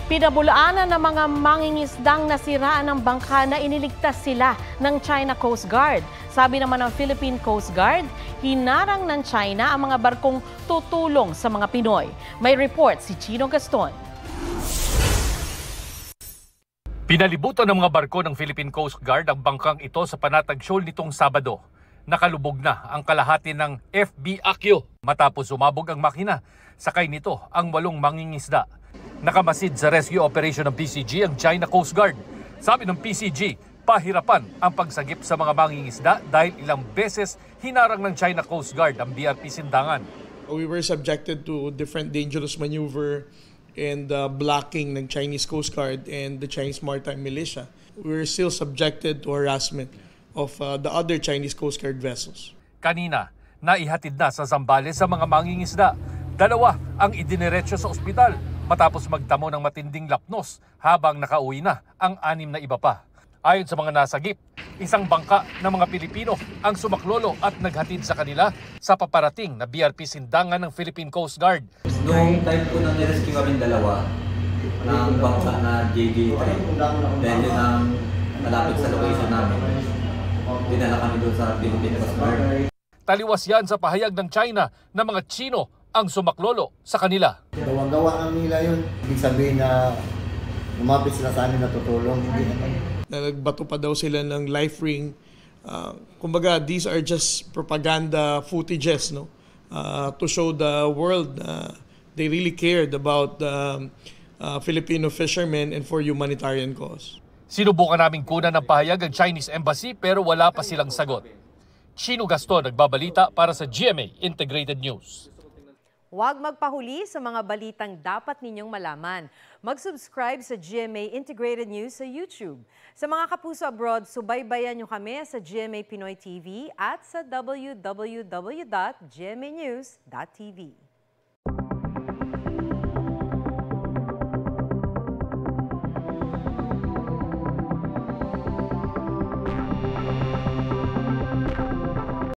Pinabulaanan ng mga mangingisdang nasiraan ng bangka na iniligtas sila ng China Coast Guard. Sabi naman ng Philippine Coast Guard, hinarang ng China ang mga barkong tutulong sa mga Pinoy. May report si Chino Gaston. Pinalibutan ng mga barko ng Philippine Coast Guard ang bangkang ito sa Panatag Shoal nitong Sabado. Nakalubog na ang kalahati ng FB Akyo matapos sumabog ang makina. Sakay nito ang 8 mangingisda. Nakamasid sa rescue operation ng PCG ang China Coast Guard. Sabi ng PCG, pahirapan ang pagsagip sa mga mangingisda dahil ilang beses hinarang ng China Coast Guard ang BRP Sindangan. We were subjected to different dangerous maneuver and blocking ng Chinese Coast Guard and the Chinese Maritime Militia. We were still subjected to harassment of the other Chinese Coast Guard vessels. Kanina, naihatid na sa Zambales sa mga mangingisda. 2 ang idiniretso sa ospital matapos magtamo ng matinding lapnos habang nakauwi na ang 6 na iba pa. Ayon sa mga nasagip, isang bangka ng mga Pilipino ang sumaklolo at naghatid sa kanila sa paparating na BRP Sindangan ng Philippine Coast Guard. Noong time po nang nirescue kami 2 ng bangka na JJ3, then yun ang malapit sa location namin. Dinala kami doon sa Philippine Coast Guard. Taliwas yan sa pahayag ng China na mga Chino ang sumaklolo sa kanila. Gawang-gawa ng nila yun. Ibig sabihin na lumapit sila sa amin na tutulong. Hindi naman. Nagbato pa daw sila ng life ring. Kumbaga, these are just propaganda footages, no? To show the world they really cared about Filipino fishermen and for humanitarian cause. Sinubukan naming kunan ng pahayag ang Chinese Embassy pero wala pa silang sagot. Chino Gaston nagbabalita para sa GMA Integrated News. Huwag magpahuli sa mga balitang dapat ninyong malaman. Mag-subscribe sa GMA Integrated News sa YouTube. Sa mga kapuso abroad, subaybayan nyo kami sa GMA Pinoy TV at sa www.gmanews.tv.